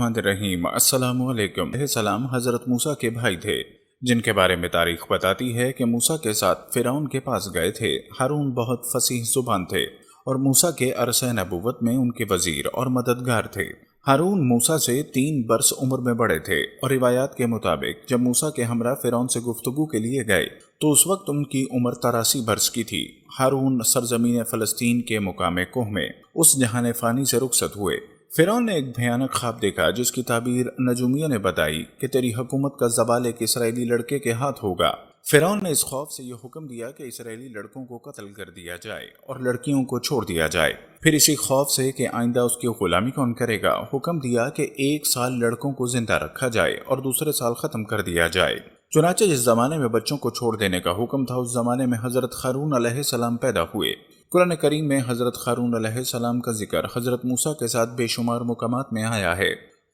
الرحمن الرحیم۔ السلام علیکم۔ علیہ السلام حضرت موسیٰ کے بھائی تھے، جن کے بارے میں تاریخ بتاتی ہے کہ موسیٰ کے ساتھ فرعون کے پاس گئے تھے۔ ہارون بہت فصیح زبان تھے اور موسیٰ کے عرصہ نبوت میں ان کے وزیر اور مددگار تھے۔ ہارون موسیٰ سے 3 برس عمر میں بڑے تھے، اور روایات کے مطابق جب موسیٰ کے ہمراہ فرعون سے گفتگو کے لیے گئے تو اس وقت ان کی عمر 83 برس کی تھی۔ ہارون سرزمین فلسطین کے مقام کوہ میں اس جہان فانی سے رخصت ہوئے۔ فرعون نے ایک بھیانک خواب دیکھا، جس کی تعبیر نجومیہ نے بتائی کہ تیری حکومت کا زوال ایک اسرائیلی لڑکے کے ہاتھ ہوگا۔ فرعون نے اس خوف سے یہ حکم دیا کہ اسرائیلی لڑکوں کو قتل کر دیا جائے اور لڑکیوں کو چھوڑ دیا جائے۔ پھر اسی خوف سے کہ آئندہ اس کی غلامی کون کرے گا، حکم دیا کہ 1 سال لڑکوں کو زندہ رکھا جائے اور دوسرے سال ختم کر دیا جائے۔ چنانچہ جس زمانے میں بچوں کو چھوڑ دینے کا حکم تھا، اس زمانے میں حضرت ہارون علیہ السلام پیدا ہوئے۔ قرآن کریم میں حضرت ہارون علیہ السلام کا ذکر حضرت موسیٰ کے ساتھ بے شمار مقامات میں آیا ہے۔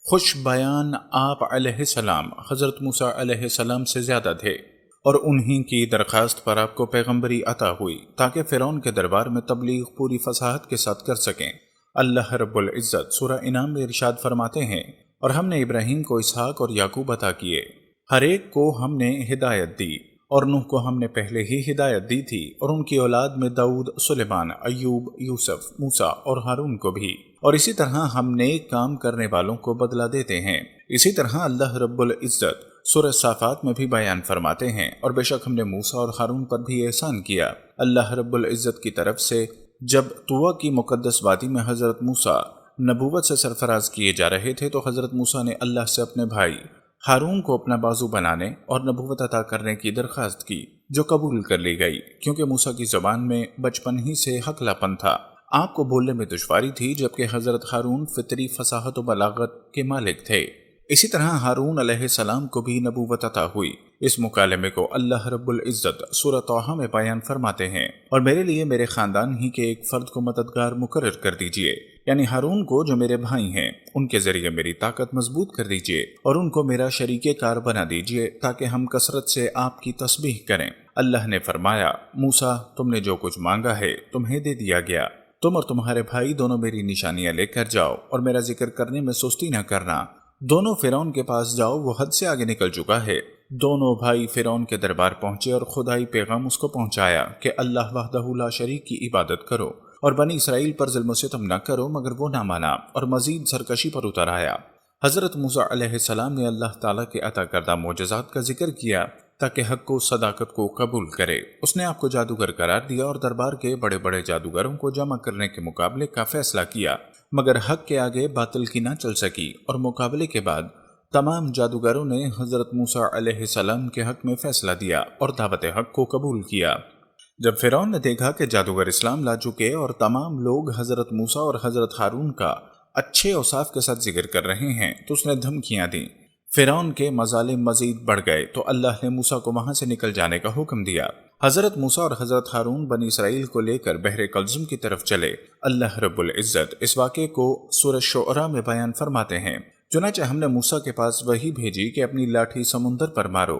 خوش بیان آپ علیہ السلام حضرت موسیٰ علیہ السلام سے زیادہ تھے، اور انہی کی درخواست پر آپ کو پیغمبری عطا ہوئی تاکہ فرعون کے دربار میں تبلیغ پوری فصاحت کے ساتھ کر سکیں۔ اللہ رب العزت سورہ انعام میں ارشاد فرماتے ہیں، اور ہم نے ابراہیم کو اسحاق اور یعقوب عطا کیے، ہر ایک کو ہم نے ہدایت دی، اور نوح کو ہم نے پہلے ہی ہدایت دی تھی، اور ان کی اولاد میں داؤد، سلیمان، ایوب، یوسف، موسیٰ اور ہارون کو بھی، اور اسی طرح ہم نیک کام کرنے والوں کو بدلہ دیتے ہیں۔ اسی طرح اللہ رب العزت سورہ صافات میں بھی بیان فرماتے ہیں، اور بے شک ہم نے موسیٰ اور ہارون پر بھی احسان کیا۔ اللہ رب العزت کی طرف سے جب طویٰ کی مقدس وادی میں حضرت موسیٰ نبوت سے سرفراز کیے جا رہے تھے تو حضرت موسیٰ نے اللہ سے اپنے بھائی ہارون کو اپنا بازو بنانے اور نبوت عطا کرنے کی درخواست کی، جو قبول کر لی گئی، کیونکہ موسیٰ کی زبان میں بچپن ہی سے حقلاپن تھا۔ آپ کو بولنے میں دشواری تھی، جبکہ حضرت ہارون فطری فصاحت و بلاغت کے مالک تھے۔ اسی طرح ہارون علیہ السلام کو بھی نبوت عطا ہوئی۔ اس مکالمے کو اللہ رب العزت سورہ طٰہٰ میں بیان فرماتے ہیں، اور میرے لیے میرے خاندان ہی کے ایک فرد کو مددگار مقرر کر دیجئے، یعنی ہارون کو جو میرے بھائی ہیں، ان کے ذریعے میری طاقت مضبوط کر دیجئے، اور ان کو میرا شریک کار بنا دیجئے تاکہ ہم کثرت سے آپ کی تسبیح کریں۔ اللہ نے فرمایا، موسیٰ تم نے جو کچھ مانگا ہے تمہیں دے دیا گیا، تم اور تمہارے بھائی دونوں میری نشانیاں لے کر جاؤ، اور میرا ذکر کرنے میں سستی نہ کرنا۔ دونوں فرعون کے پاس جاؤ، وہ حد سے آگے نکل چکا ہے۔ دونوں بھائی فرعون کے دربار پہنچے اور خدائی پیغام اس کو پہنچایا کہ اللہ وحدہ لا شریک کی عبادت کرو اور بنی اسرائیل پر ظلم و ستم نہ کرو، مگر وہ نہ مانا اور مزید سرکشی پر اتر آیا۔ حضرت موسیٰ علیہ السلام نے اللہ تعالیٰ کے عطا کردہ معجزات کا ذکر کیا تاکہ حق کو صداقت کو قبول کرے۔ اس نے آپ کو جادوگر قرار دیا اور دربار کے بڑے بڑے جادوگروں کو جمع کرنے کے مقابلے کا فیصلہ کیا، مگر حق کے آگے باطل کی نہ چل سکی، اور مقابلے کے بعد تمام جادوگروں نے حضرت موسیٰ علیہ السلام کے حق میں فیصلہ دیا اور دعوت حق کو قبول کیا۔ جب فرعون نے دیکھا کہ جادوگر اسلام لا چکے اور تمام لوگ حضرت موسیٰ اور حضرت ہارون کا اچھے اوصاف کے ساتھ ذکر کر رہے ہیں تو اس نے دھمکیاں دیں۔ فرعون کے مظالم مزید بڑھ گئے تو اللہ نے موسیٰ کو وہاں سے نکل جانے کا حکم دیا۔ حضرت موسیٰ اور حضرت ہارون بنی اسرائیل کو لے کر بحر کلزم کی طرف چلے۔ اللہ رب العزت اس واقعے کو سورہ شعراء میں بیان فرماتے ہیں، چنانچہ ہم نے موسیٰ کے پاس وحی بھیجی کہ اپنی لاٹھی سمندر پر مارو،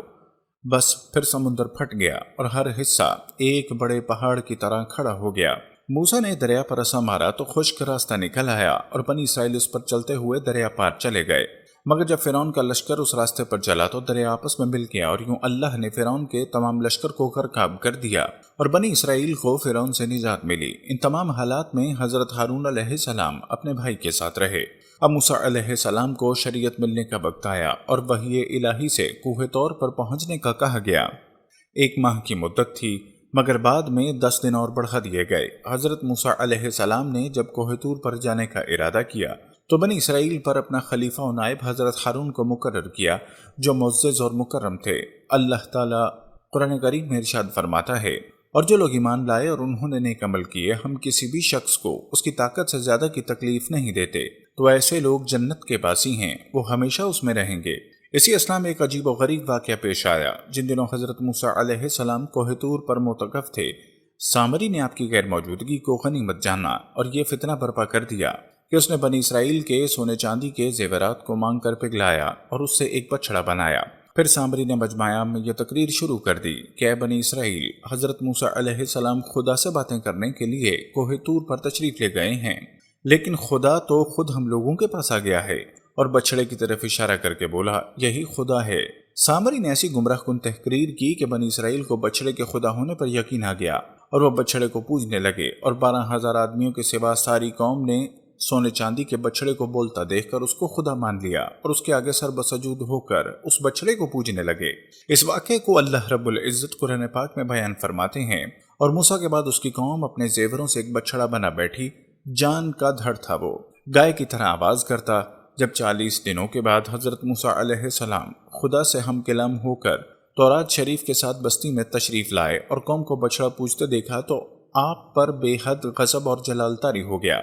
بس پھر سمندر پھٹ گیا اور ہر حصہ ایک بڑے پہاڑ کی طرح کھڑا ہو گیا۔ موسیٰ نے دریا پر عصا مارا تو خشک راستہ نکل آیا، اور بنی اسرائیل اس پر چلتے ہوئے دریا پار چلے گئے، مگر جب فرعون کا لشکر اس راستے پر چلا تو دریا آپس میں مل گیا، اور یوں اللہ نے فرعون کے تمام لشکر کو غرقاب کر دیا اور بنی اسرائیل کو فرعون سے نجات ملی۔ ان تمام حالات میں حضرت ہارون علیہ السلام اپنے بھائی کے ساتھ رہے۔ اب موسیٰ علیہ السلام کو شریعت ملنے کا وقت آیا اور وحی الہی سے کوہ طور پر پہنچنے کا کہا گیا۔ 1 ماہ کی مدت تھی، مگر بعد میں 10 دن اور بڑھا دیے گئے۔ حضرت موسیٰ علیہ السلام نے جب کوہ طور پر جانے کا ارادہ کیا تو بنی اسرائیل پر اپنا خلیفہ و نائب حضرت ہارون کو مقرر کیا، جو معزز اور مکرم تھے۔ اللہ تعالیٰ قرآن کریم میں ارشاد فرماتا ہے، اور جو لوگ ایمان لائے اور انہوں نے نیک عمل کیے، ہم کسی بھی شخص کو اس کی طاقت سے زیادہ کی تکلیف نہیں دیتے، تو ایسے لوگ جنت کے باسی ہیں، وہ ہمیشہ اس میں رہیں گے۔ اسی اثنا میں ایک عجیب و غریب واقعہ پیش آیا۔ جن دنوں حضرت موسیٰ علیہ السلام کوہ طور پر معتکف تھے، سامری نے آپ کی غیر موجودگی کو غنیمت جانا اور یہ فتنہ برپا کر دیا کہ اس نے بنی اسرائیل کے سونے چاندی کے زیورات کو مانگ کر پگھلایا اور اس سے ایک بچڑا بنایا۔ پھر سامری نے مجمع میں یہ تقریر شروع کر دی کہ اے بنی اسرائیل، حضرت موسیٰ علیہ السلام خدا سے باتیں کرنے کے لیے کوہ طور پر تشریف لے گئے ہیں، لیکن خدا تو خود ہم لوگوں کے پاس آ گیا ہے اور بچڑے کی طرف اشارہ کر کے بولا یہی خدا ہے۔ سامری نے ایسی گمراہ کن تحقیر کی کہ بنی اسرائیل کو بچڑے کے خدا ہونے پر یقین آ گیا اور وہ بچڑے کو پوجنے لگے، اور 12,000 آدمیوں کے سوا ساری قوم نے سونے چاندی کے بچڑے کو بولتا دیکھ کر اس کو خدا مان لیا اور اس کے آگے سر بسجود ہو کر اس بچڑے کو پوجنے لگے۔ اس واقعے کو اللہ رب العزت قرآن پاک میں بیان فرماتے ہیں، اور موسیٰ کے بعد اس کی قوم اپنے زیوروں سے ایک بچڑا بنا بیٹھی، جان کا دھڑ تھا، وہ گائے کی طرح آواز کرتا۔ جب 40 دنوں کے بعد حضرت موسیٰ علیہ السلام خدا سے ہم کلام ہو کر تورات شریف کے ساتھ بستی میں تشریف لائے اور قوم کو بچڑا پوجتے دیکھا تو آپ پر بے حد غضب اور جلال طاری ہو گیا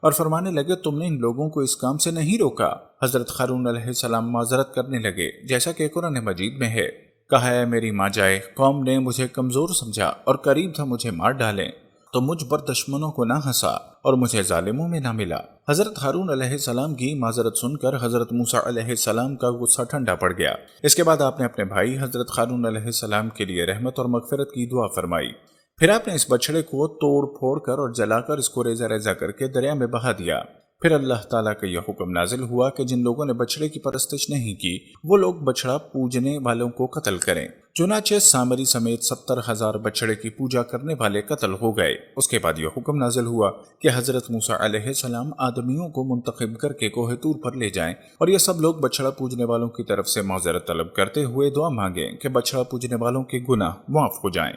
اور فرمانے لگے تم نے ان لوگوں کو اس کام سے نہیں روکا۔ حضرت ہارون علیہ السلام معذرت کرنے لگے، جیسا کہ قرآن مجید میں ہے، کہا ہے میری ماں جائے، قوم نے مجھے کمزور سمجھا اور قریب تھا مجھے مار ڈالیں، تو مجھ پر دشمنوں کو نہ ہنسا اور مجھے ظالموں میں نہ ملا۔ حضرت ہارون علیہ السلام کی معذرت سن کر حضرت موسیٰ علیہ السلام کا غصہ ٹھنڈا پڑ گیا۔ اس کے بعد آپ نے اپنے بھائی حضرت ہارون علیہ السلام کے لیے رحمت اور مغفرت کی دعا فرمائی۔ پھر آپ نے اس بچڑے کو توڑ پھوڑ کر اور جلا کر اس کو ریزہ ریزہ کر کے دریا میں بہا دیا۔ پھر اللہ تعالیٰ کا یہ حکم نازل ہوا کہ جن لوگوں نے بچڑے کی پرستش نہیں کی وہ لوگ بچڑا پوجنے والوں کو قتل کریں۔ چنانچہ سامری سمیت 70,000 بچڑے کی پوجا کرنے والے قتل ہو گئے۔ اس کے بعد یہ حکم نازل ہوا کہ حضرت موسیٰ علیہ السلام آدمیوں کو منتخب کر کے کوہ طور پر لے جائیں اور یہ سب لوگ بچڑا پوجنے والوں کی طرف سے معذرت طلب کرتے ہوئے دعا مانگیں کہ بچڑا پوجنے والوں کے گناہ معاف ہو جائیں۔